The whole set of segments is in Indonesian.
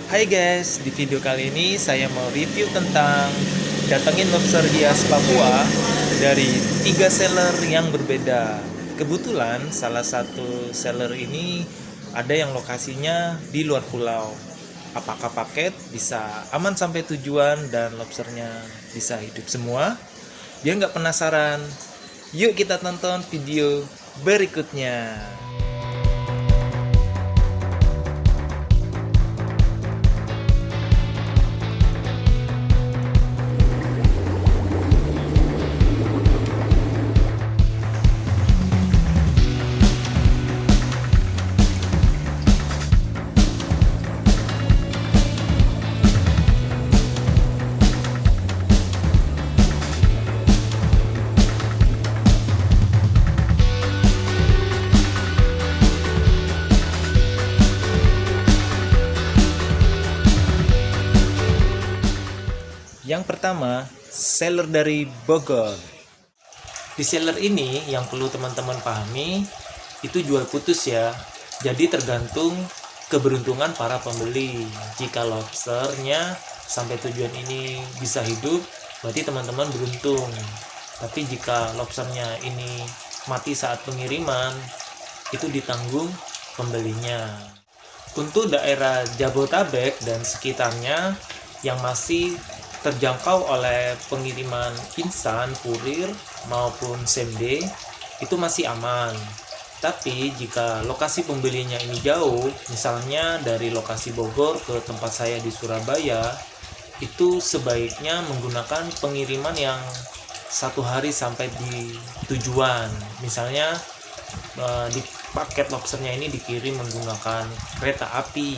Hai guys, di video kali ini saya mau review tentang datengin lobster hias Papua dari 3 seller yang berbeda. Kebetulan salah satu seller ini ada yang lokasinya di luar pulau. Apakah paket bisa aman sampai tujuan dan lobsternya bisa hidup semua? Biar nggak penasaran, yuk kita tonton video berikutnya. Yang pertama, seller dari Bogor. Di seller ini yang perlu teman-teman pahami, itu jual putus ya. Jadi tergantung keberuntungan para pembeli. Jika lobsternya sampai tujuan ini bisa hidup, berarti teman-teman beruntung. Tapi jika lobsternya ini mati saat pengiriman, itu ditanggung pembelinya. Untuk daerah Jabotabek dan sekitarnya yang masih terjangkau oleh pengiriman instan, kurir maupun same day, itu masih aman. Tapi jika lokasi pembelinya ini jauh, misalnya dari lokasi Bogor ke tempat saya di Surabaya, itu sebaiknya menggunakan pengiriman yang 1 hari sampai di tujuan. Misalnya di paket lobsternya ini dikirim menggunakan kereta api.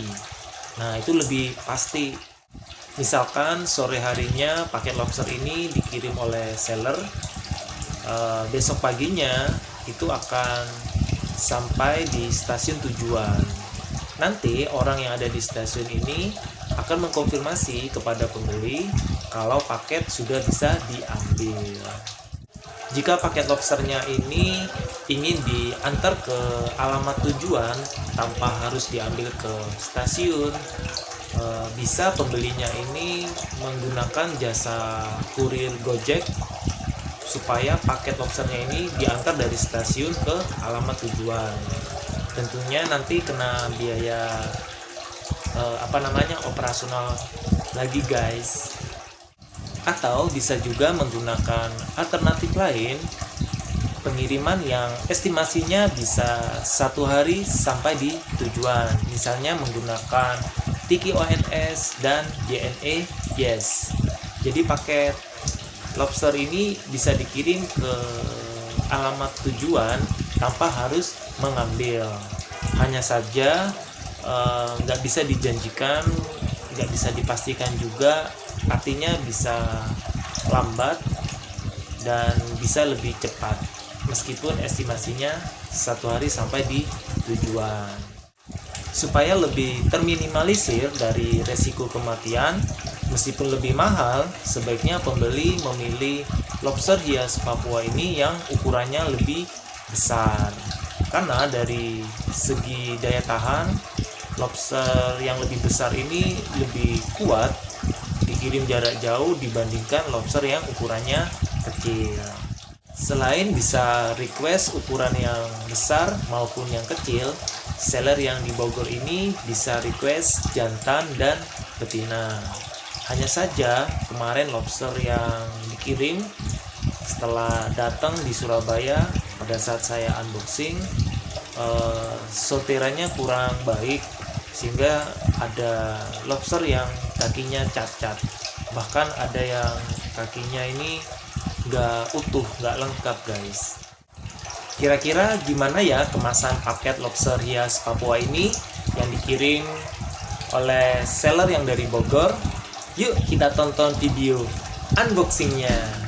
Nah, itu lebih pasti. Misalkan sore harinya paket lobster ini dikirim oleh seller, besok paginya itu akan sampai di stasiun tujuan. Nanti orang yang ada di stasiun ini akan mengkonfirmasi kepada pembeli kalau paket sudah bisa diambil. Jika paket lobsternya ini ingin diantar ke alamat tujuan tanpa harus diambil ke stasiun, bisa pembelinya ini menggunakan jasa kurir Gojek supaya paket lobsternya ini diantar dari stasiun ke alamat tujuan. Tentunya nanti kena biaya operasional lagi guys. Atau bisa juga menggunakan alternatif lain, pengiriman yang estimasinya bisa 1 hari sampai di tujuan. Misalnya menggunakan Tiki ONS dan JNE Yes. Jadi paket lobster ini bisa dikirim ke alamat tujuan tanpa harus mengambil. Hanya saja nggak bisa dijanjikan, nggak bisa dipastikan juga, artinya bisa lambat dan bisa lebih cepat meskipun estimasinya 1 hari sampai di tujuan. Supaya lebih terminimalisir dari resiko kematian, meskipun lebih mahal, sebaiknya pembeli memilih lobster hias Papua ini yang ukurannya lebih besar. Karena dari segi daya tahan, lobster yang lebih besar ini lebih kuat dikirim jarak jauh dibandingkan lobster yang ukurannya kecil. Selain bisa request ukuran yang besar maupun yang kecil, seller yang di Bogor ini bisa request jantan dan betina. Hanya saja kemarin lobster yang dikirim setelah datang di Surabaya pada saat saya unboxing, sortirannya kurang baik sehingga ada lobster yang kakinya cacat, bahkan ada yang kakinya ini nggak utuh, nggak lengkap guys. Kira-kira gimana ya kemasan paket lobster hias Papua ini yang dikirim oleh seller yang dari Bogor? Yuk kita tonton video unboxingnya.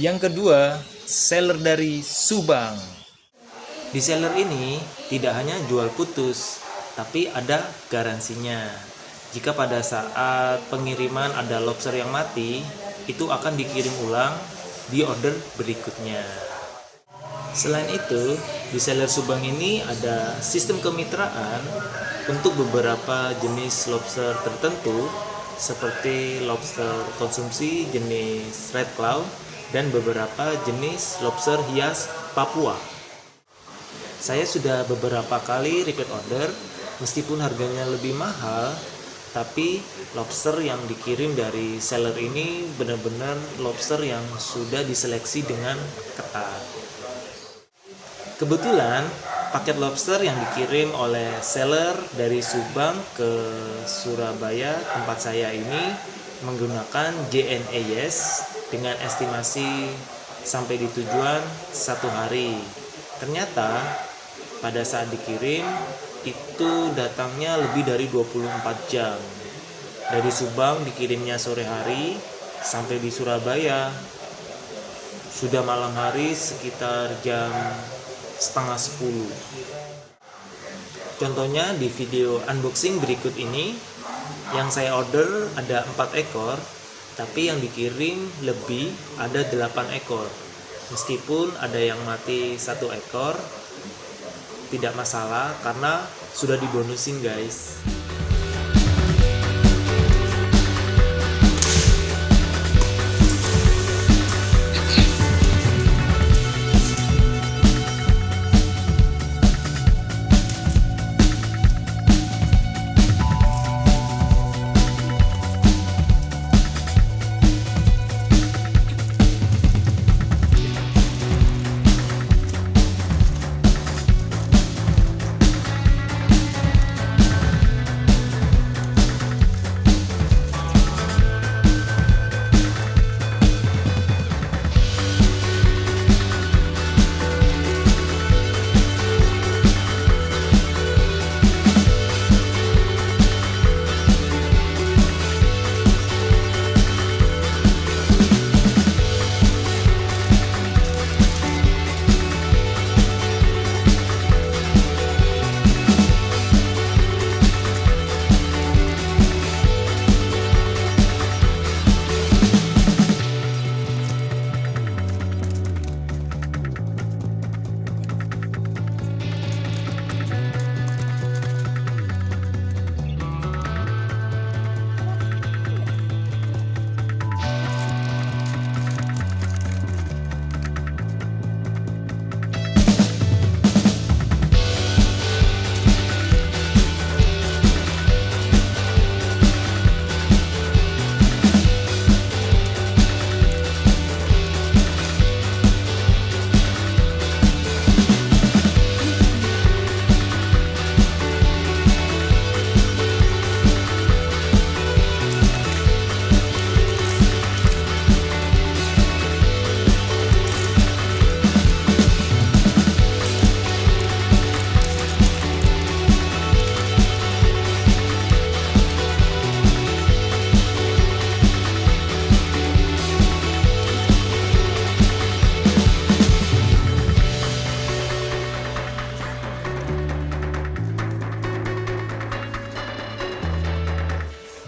Yang kedua, seller dari Subang. Di seller ini tidak hanya jual putus, tapi ada garansinya. Jika pada saat pengiriman ada lobster yang mati, itu akan dikirim ulang di order berikutnya. Selain itu, di seller Subang ini ada sistem kemitraan untuk beberapa jenis lobster tertentu seperti lobster konsumsi jenis red cloud dan beberapa jenis lobster hias Papua. Saya sudah beberapa kali repeat order, meskipun harganya lebih mahal, tapi lobster yang dikirim dari seller ini benar-benar lobster yang sudah diseleksi dengan ketat. Kebetulan paket lobster yang dikirim oleh seller dari Subang ke Surabaya tempat saya ini menggunakan JNE Yes dengan estimasi sampai di tujuan 1 hari. Ternyata pada saat dikirim itu datangnya lebih dari 24 jam. Dari Subang dikirimnya sore hari, sampai di Surabaya sudah malam hari sekitar jam setengah 10. Contohnya di video unboxing berikut ini, yang saya order ada 4 ekor, tapi yang dikirim lebih ada 8 ekor. Meskipun ada yang mati 1 ekor, tidak masalah karena sudah dibonusin guys.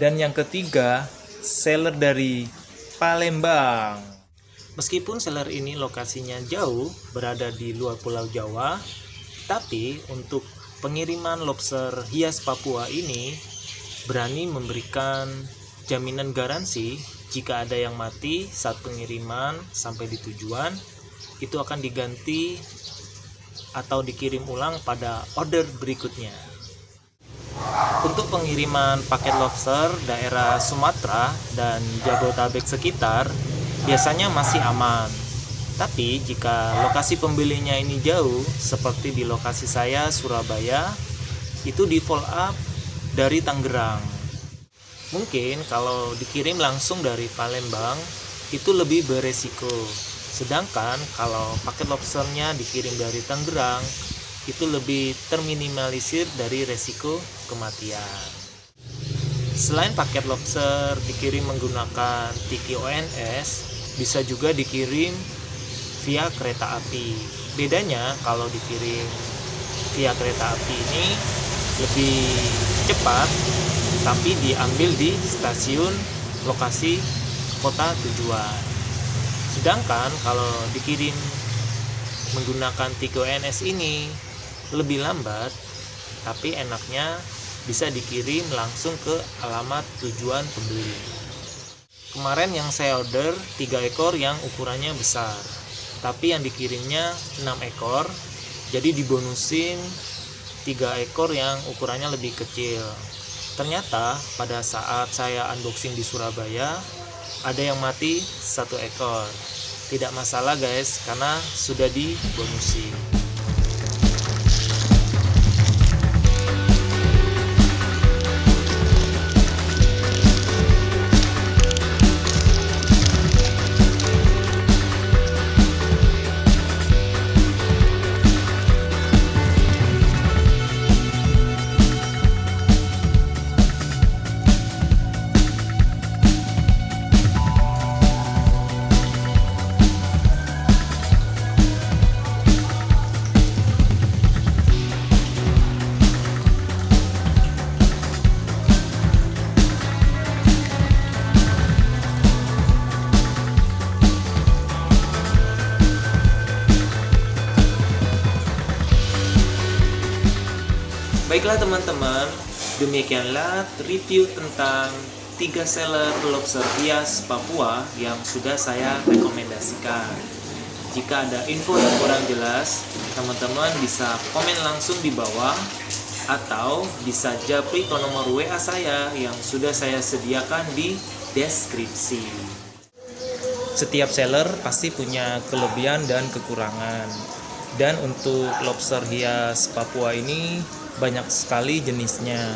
Dan yang ketiga, seller dari Palembang. Meskipun seller ini lokasinya jauh, berada di luar Pulau Jawa, tapi untuk pengiriman lobster hias Papua ini berani memberikan jaminan garansi jika ada yang mati saat pengiriman sampai di tujuan, itu akan diganti atau dikirim ulang pada order berikutnya. Untuk pengiriman paket lobster daerah Sumatera dan Jabodetabek sekitar biasanya masih aman. Tapi jika lokasi pembelinya ini jauh, seperti di lokasi saya Surabaya, itu di follow up dari Tangerang. Mungkin kalau dikirim langsung dari Palembang itu lebih beresiko. Sedangkan kalau paket lobsternya dikirim dari Tangerang, itu lebih terminimalisir dari resiko kematian. Selain paket lobster dikirim menggunakan tiki ONS, bisa juga dikirim via kereta api. Bedanya kalau dikirim via kereta api ini lebih cepat, tapi diambil di stasiun lokasi kota tujuan. Sedangkan kalau dikirim menggunakan Tigo NS ini lebih lambat, tapi enaknya bisa dikirim langsung ke alamat tujuan pembeli. Kemarin yang saya order 3 ekor yang ukurannya besar, tapi yang dikirimnya 6 ekor, jadi dibonusin 3 ekor yang ukurannya lebih kecil. Ternyata pada saat saya unboxing di Surabaya, ada yang mati 1 ekor. Tidak masalah guys, karena sudah dibonusin. Baiklah teman-teman, demikianlah review tentang 3 seller lobster hias Papua yang sudah saya rekomendasikan. Jika ada info yang kurang jelas, teman-teman bisa komen langsung di bawah atau bisa japri ke nomor WA saya yang sudah saya sediakan di deskripsi. Setiap seller pasti punya kelebihan dan kekurangan. Dan untuk lobster hias Papua ini banyak sekali jenisnya.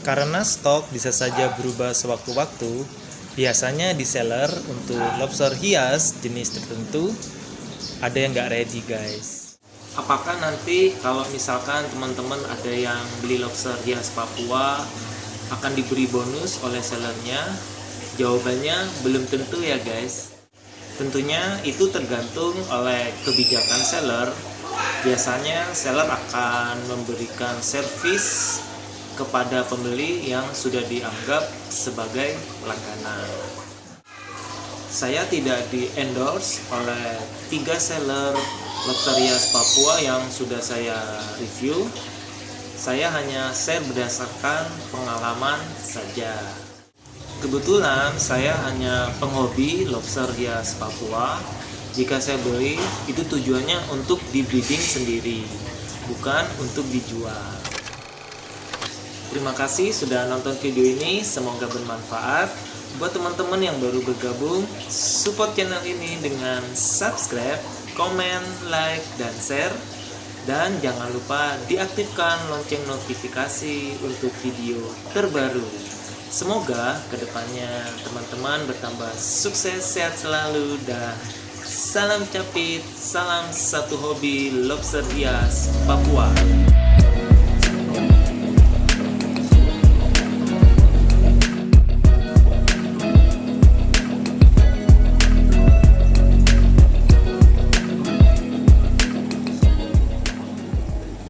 Karena stok bisa saja berubah sewaktu-waktu, biasanya di seller untuk lobster hias jenis tertentu ada yang nggak ready guys. Apakah nanti kalau misalkan teman-teman ada yang beli lobster hias Papua akan diberi bonus oleh sellernya? Jawabannya belum tentu ya guys. Tentunya itu tergantung oleh kebijakan seller. Biasanya seller akan memberikan servis kepada pembeli yang sudah dianggap sebagai langganan. Saya tidak di-endorse oleh 3 seller lobster hias Papua yang sudah saya review. Saya hanya share berdasarkan pengalaman saja. Kebetulan saya hanya penghobi lobster hias Papua. Jika saya beli, itu tujuannya untuk di-breeding sendiri, bukan untuk dijual. Terima kasih sudah nonton video ini, semoga bermanfaat. Buat teman-teman yang baru bergabung, support channel ini dengan subscribe, komen, like, dan share. Dan jangan lupa diaktifkan lonceng notifikasi untuk video terbaru. Semoga kedepannya teman-teman bertambah sukses, sehat selalu, dan salam capit, salam satu hobi lobster hias Papua.